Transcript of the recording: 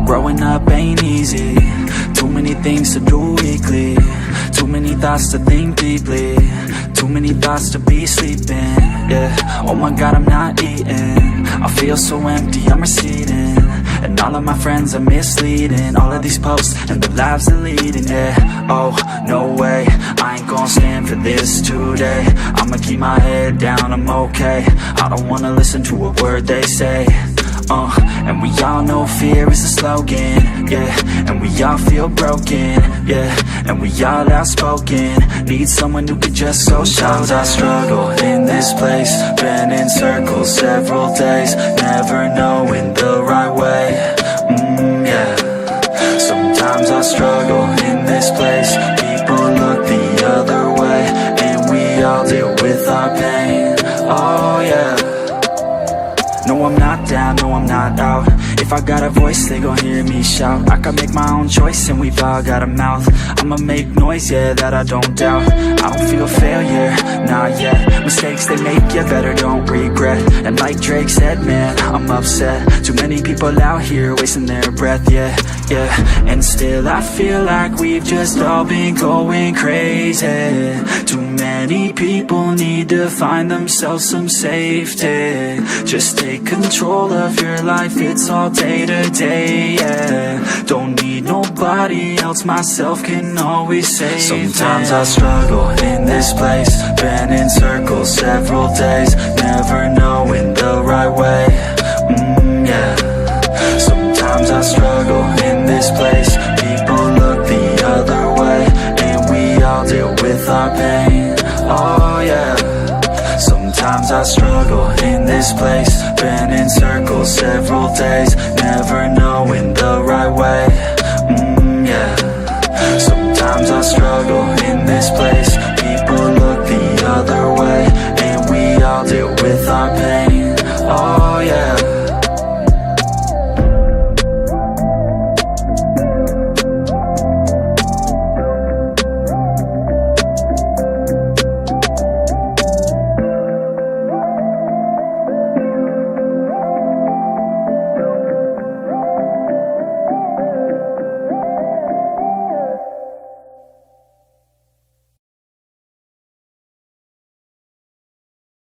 Growing up ain't easy. Too many things to do weekly. Too many thoughts to think deeply. Too many thoughts to be sleeping. Yeah, oh my God, I'm not eating. I feel so empty, I'm receding. And all of my friends are misleading. All of these posts and the lives they're leading. Yeah, oh, no way, I ain't gon' stand for this today. I'ma keep my head down, I'm okay. I don't wanna listen to a word they say. And we all know fear is a slogan, yeah. And we all feel broken, yeah. And we all outspoken. Need someone who could just go. Sometimes I struggle in this place. Been in circles several days. Never knowing the right way, yeah. Sometimes I struggle in this place. People look the other way. And we all deal with our pain, oh yeah. No, I'm not down, no, I'm not out. If I got a voice, they gon' hear me shout. I can make my own choice and we've all got a mouth. I'ma make noise, yeah, that I don't doubt. I don't feel failure, not yet. Mistakes they make, yeah, better don't regret. And like Drake said, man, I'm upset. Too many people out here wasting their breath, yeah, yeah. And still I feel like we've just all been going crazy. Too many people need to find themselves some safety. Just take control of your life, it's all day to day, yeah. Don't need nobody else, myself can always save. Sometimes I struggle in this place. Been in circles several days. Never knowing the right way, yeah. Sometimes I struggle in this place. People look the other way. And we all deal with our pain, oh yeah. Sometimes I struggle in this place. Been in circles several days.